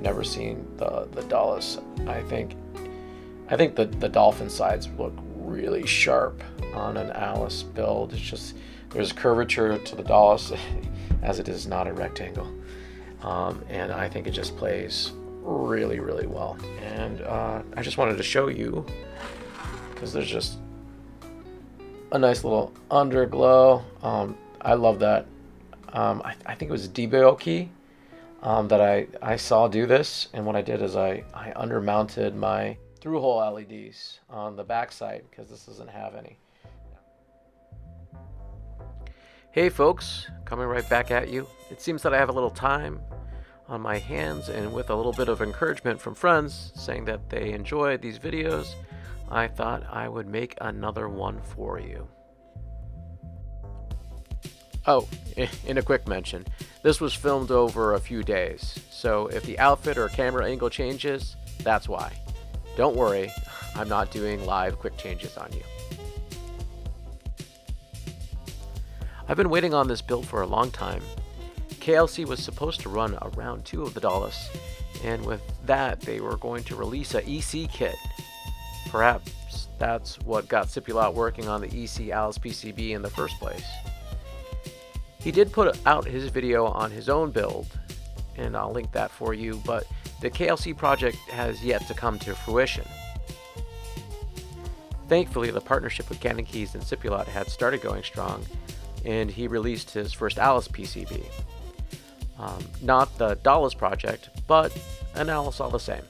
never seen the Dolice. I think the dolphin sides look really sharp on an Alice build. It's just there's curvature to the Dolice as it is not a rectangle, and I think it just plays really, really well. And I just wanted to show you because there's just a nice little underglow. I love that. I think it was Dolice that I saw do this, and what I did is I undermounted my through-hole LEDs on the backside because this doesn't have any. Hey folks, coming right back at you. It seems that I have a little time on my hands, and with a little bit of encouragement from friends saying that they enjoyed these videos, I thought I would make another one for you. Oh, in a quick mention, this was filmed over a few days, so if the outfit or camera angle changes, that's why. Don't worry, I'm not doing live quick changes on you. I've been waiting on this build for a long time. KLC was supposed to run a round 2 of the Dolice, and with that they were going to release a EC kit. Perhaps that's what got Cipulot working on the EC Alice PCB in the first place. He did put out his video on his own build, and I'll link that for you, but the KLC project has yet to come to fruition. Thankfully, the partnership with Canon Keys and Cipulot had started going strong, and he released his first Alice PCB. Not the Dolice project, but an Alice all the same.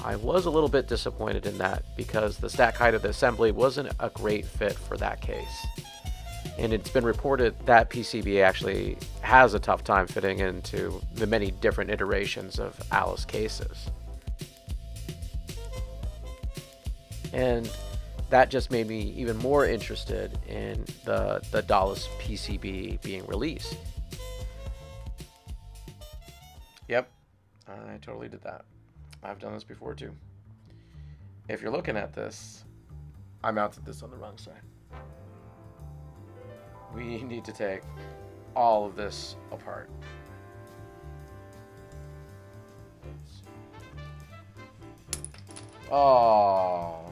I was a little bit disappointed in that because the stack height of the assembly wasn't a great fit for that case. And it's been reported that PCB actually has a tough time fitting into the many different iterations of Alice cases. And that just made me even more interested in the Dolice PCB being released. Yep, I totally did that. I've done this before too. If you're looking at this, I mounted this on the wrong side. We need to take all of this apart. Oh,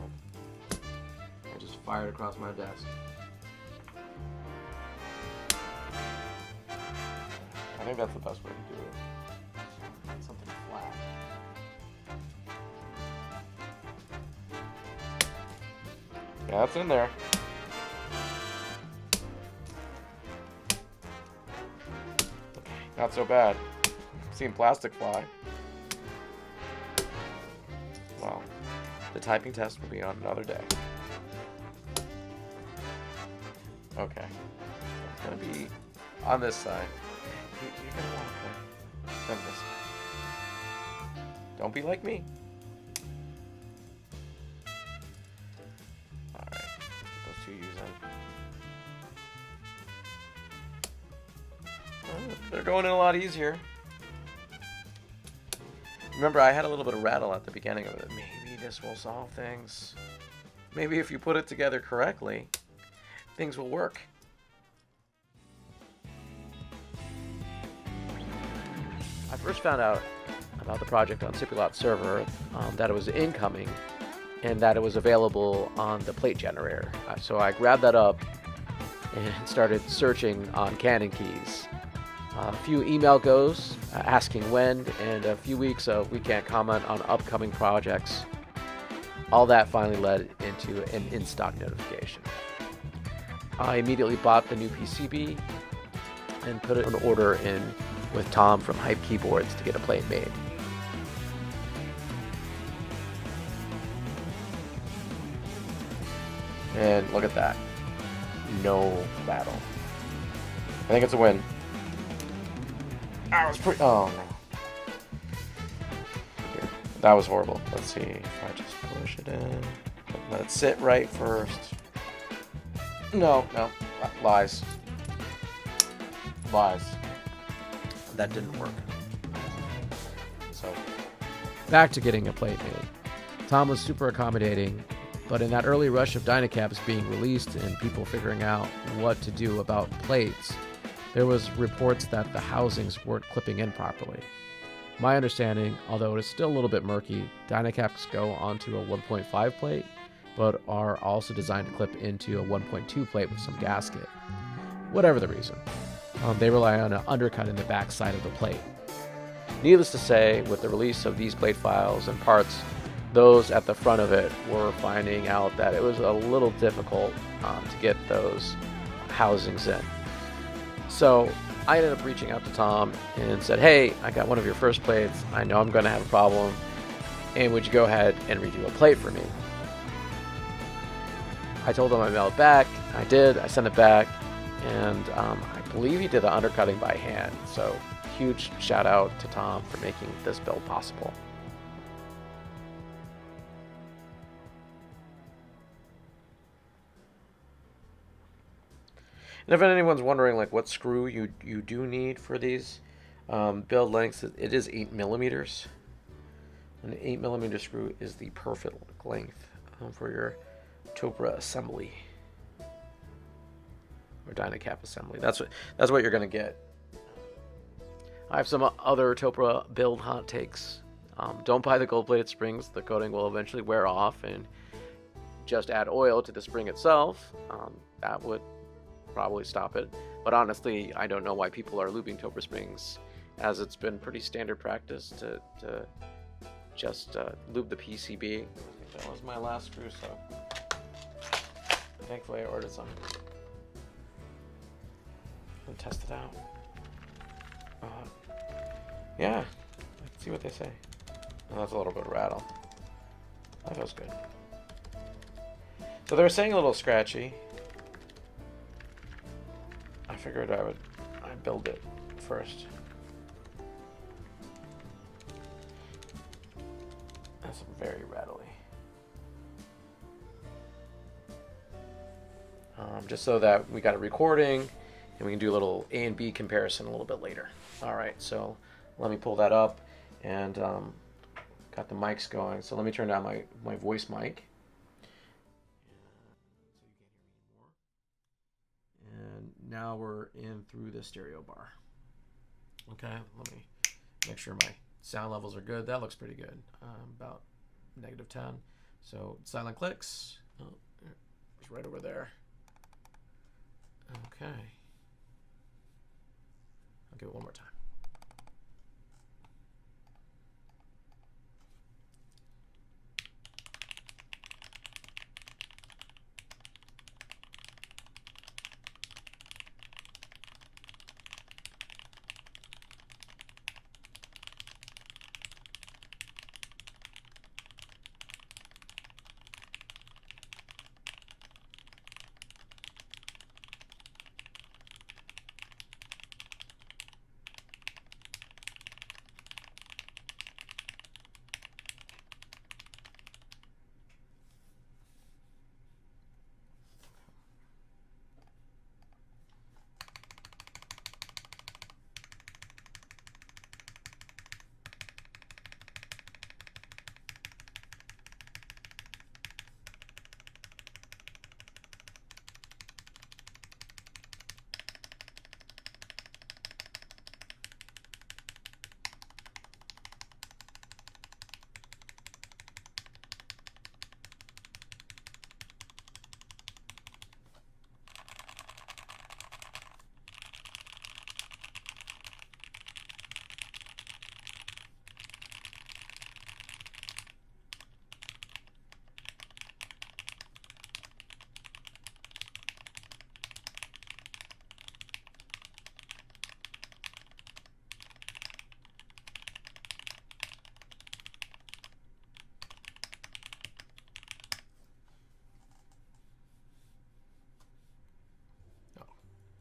I just fired across my desk. I think that's the best way to do it. Something flat. Yeah, that's in there. Not so bad. Seen plastic fly. Well, the typing test will be on another day. Okay. It's gonna be on this side. You're gonna want to send this. Don't be like me. Alright. Those two use in. They're going in a lot easier. Remember, I had a little bit of rattle at the beginning of it. Maybe this will solve things. Maybe if you put it together correctly, things will work. I first found out about the project on Cipulot's server, that it was incoming and that it was available on the plate generator. So I grabbed that up and started searching on Canon Keys. A few email goes asking when, and a few weeks of we can't comment on upcoming projects. All that finally led into an in-stock notification. I immediately bought the new PCB and put an order in with Tom from Hype Keyboards to get a plate made. And look at that. No battle. I think it's a win. Oh no. Here. That was horrible. Let's see if I just push it in. Let it sit right first. No. Lies. That didn't work. So, back to getting a plate made. Tom was super accommodating, but in that early rush of Dynacaps being released and people figuring out what to do about plates, there was reports that the housings weren't clipping in properly. My understanding, although it is still a little bit murky, Dynacaps go onto a 1.5 plate, but are also designed to clip into a 1.2 plate with some gasket. Whatever the reason, they rely on an undercut in the back side of the plate. Needless to say, with the release of these plate files and parts, those at the front of it were finding out that it was a little difficult to get those housings in. So I ended up reaching out to Tom and said, hey, I got one of your first plates. I know I'm going to have a problem. And would you go ahead and redo a plate for me? I told him I'd mail it back. I did. I sent it back. And I believe he did the undercutting by hand. So huge shout out to Tom for making this build possible. And if anyone's wondering like what screw you do need for these build lengths, it is 8 millimeters. An 8 millimeter screw is the perfect length for your Topre assembly or Dynacap assembly. That's what you're gonna get. I have some other Topre build hot takes. Don't buy the gold-plated springs. The coating will eventually wear off, and just add oil to the spring itself. That would probably stop it. But honestly, I don't know why people are lubing Topre springs, as it's been pretty standard practice to just lube the PCB. That was my last screw, so thankfully I ordered some and test it out. Yeah, let's see what they say. Oh, that's a little bit of rattle. That feels good. So they were saying a little scratchy. I figured I'd build it first. That's very rattly. Just so that we got a recording and we can do a little A and B comparison a little bit later. All right, so let me pull that up and got the mics going. So let me turn down my voice mic. And now we're in through the stereo bar. Okay, let me make sure my sound levels are good. That looks pretty good. About -10. So silent clicks. Oh, it's right over there. Okay. I'll give it one more time.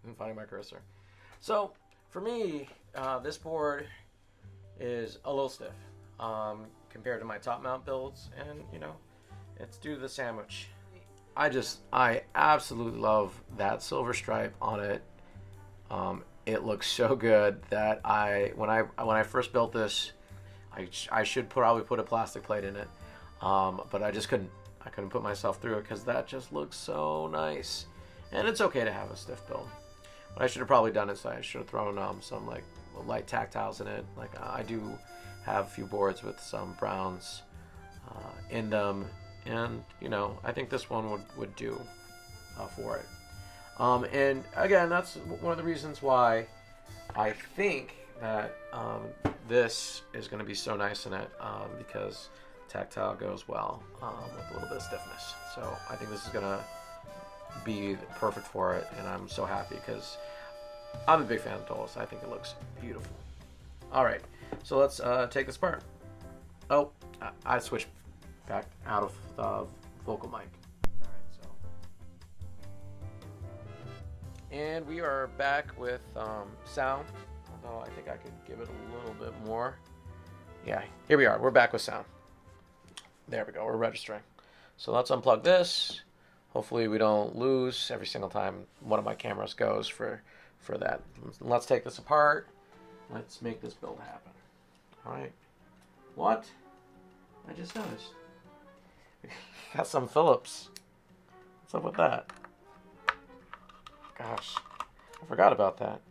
I'm finding my cursor. So for me, this board is a little stiff compared to my top mount builds, and you know, it's due to the sandwich. I absolutely love that silver stripe on it. It looks so good that when I first built this, I should probably put a plastic plate in it, but I just couldn't put myself through it because that just looks so nice. And it's okay to have a stiff build. What I should have probably done is I should have thrown some like light tactiles in it. Like I do have a few boards with some browns in them, and you know, I think this one would do for it. And again, that's one of the reasons why I think that this is going to be so nice in it, because tactile goes well with a little bit of stiffness. So I think this is going to be perfect for it, and I'm so happy because I'm a big fan of Dolice. I think it looks beautiful. All right, so let's take this apart. Oh, I switched back out of the vocal mic. All right, so. And we are back with sound, although I think I could give it a little bit more. Yeah, here we are. We're back with sound. There we go. We're registering. So let's unplug this. Hopefully we don't lose every single time one of my cameras goes for that. Let's take this apart. Let's make this build happen. All right. What? I just noticed. Got some Phillips. What's up with that? Gosh, I forgot about that.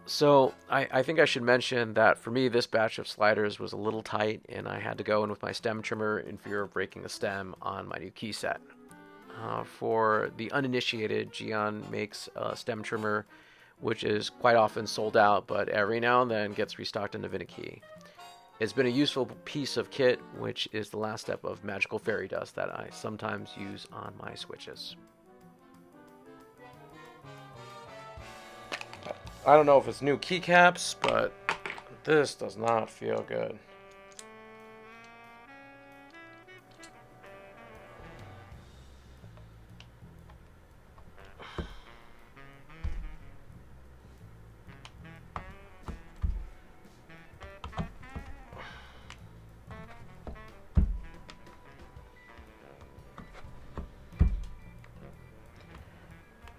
So I think I should mention that for me, this batch of sliders was a little tight, and I had to go in with my stem trimmer in fear of breaking the stem on my new key set. For the uninitiated, Gion makes a stem trimmer, which is quite often sold out, but every now and then gets restocked in the Vinicky. It's been a useful piece of kit, which is the last step of magical fairy dust that I sometimes use on my switches. I don't know if it's new keycaps, but this does not feel good.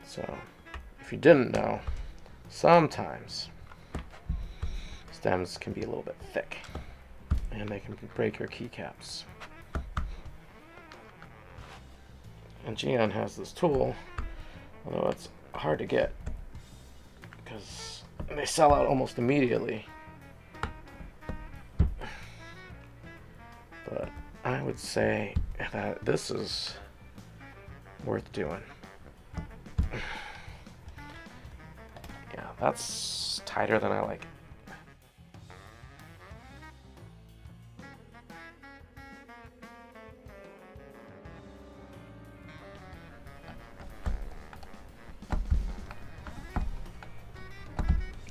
So, if you didn't know, sometimes stems can be a little bit thick, and they can break your keycaps. And Gion has this tool, although it's hard to get because they sell out almost immediately. But I would say that this is worth doing. Yeah, that's tighter than I like it.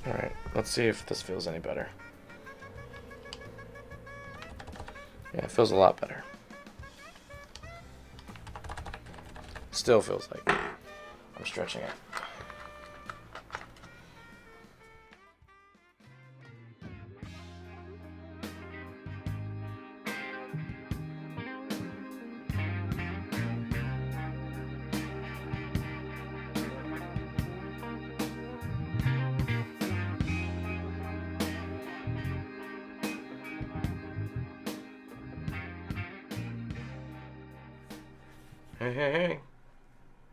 Alright, let's see if this feels any better. Yeah, it feels a lot better. Still feels like I'm stretching it. Hey.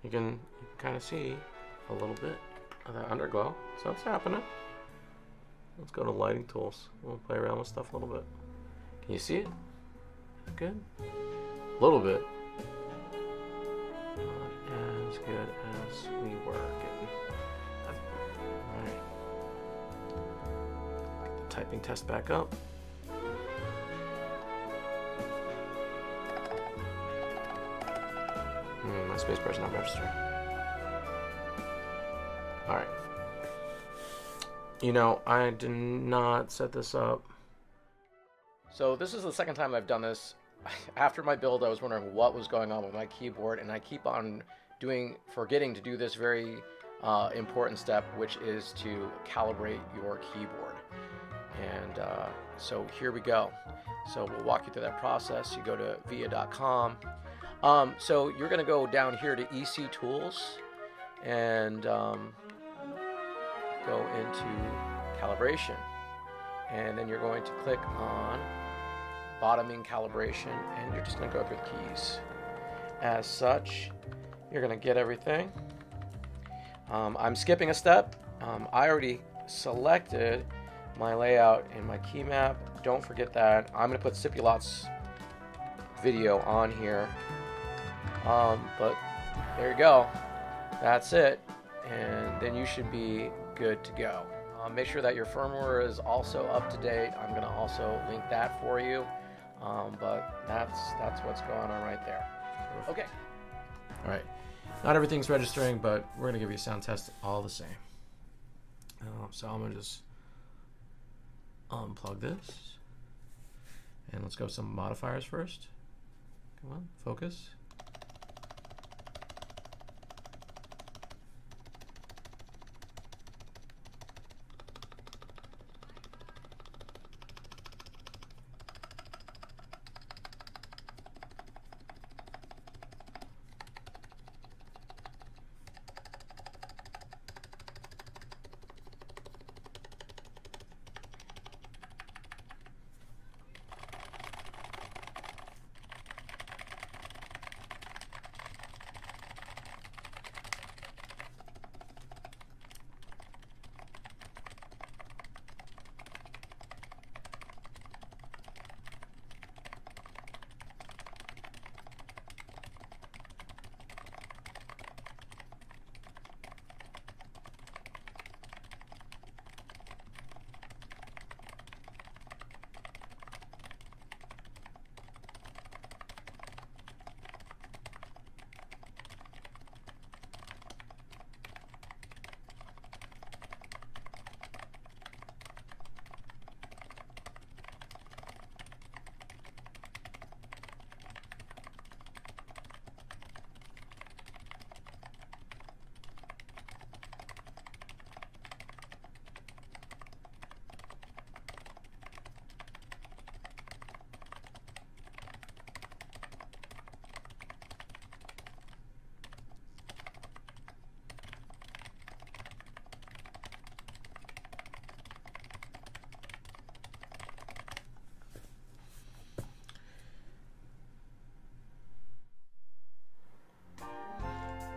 You can kind of see a little bit of that underglow. So it's happening. Let's go to lighting tools. We'll play around with stuff a little bit. Can you see it? Is it good? A little bit. Not as good as we were getting. Alright. Get the typing test back up. My spacebar's not registering. Alright. You know, I did not set this up. So this is the second time I've done this. After my build, I was wondering what was going on with my keyboard, and I keep on forgetting to do this very important step, which is to calibrate your keyboard. And so here we go. So we'll walk you through that process. You go to via.com. So you're going to go down here to EC Tools and go into Calibration. And then you're going to click on Bottoming Calibration, and you're just going to go through the keys. As such, you're going to get everything. I'm skipping a step I already selected my layout in my key map. Don't forget that. I'm going to put Cipulot's video on here. But there you go. That's it. And then you should be good to go. Make sure that your firmware is also up to date. I'm going to also link that for you. But that's what's going on right there. Okay. All right. Not everything's registering, but we're going to give you a sound test all the same. So I'm going to just unplug this. And let's go with some modifiers first. Come on, focus.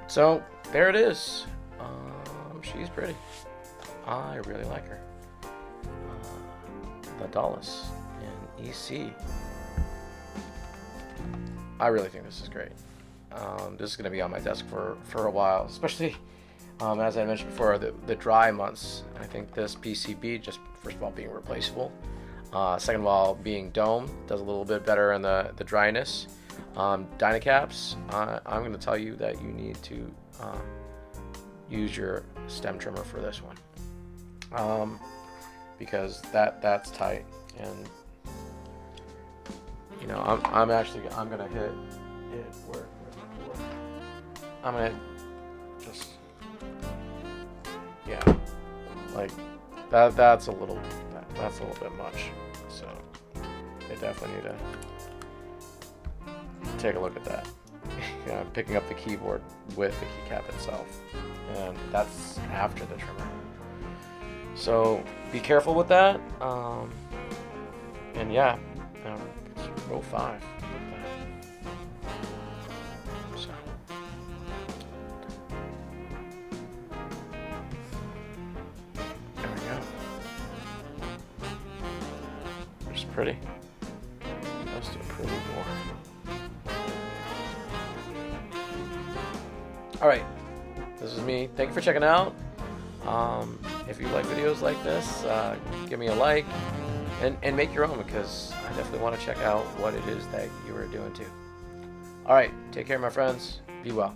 So there it is. She's pretty. I really like her. The Dolice in EC. I really think this is great. This is going to be on my desk for a while, especially as I mentioned before, the dry months. I think this PCB, just first of all being replaceable, second of all being dome, does a little bit better in the dryness. Dynacaps, I'm going to tell you that you need to use your stem trimmer for this one, because that's tight, and you know I'm gonna hit it where I'm gonna just, yeah, like that's a little bit much, so I definitely need to take a look at that. You know, I'm picking up the keyboard with the keycap itself, and that's after the trimmer. So be careful with that. And yeah, it's row 5 with that. So there we go. It's pretty. Let's do pretty more. Alright, this is me. Thank you for checking out. If you like videos like this, give me a like and make your own, because I definitely want to check out what it is that you are doing too. Alright, take care my friends. Be well.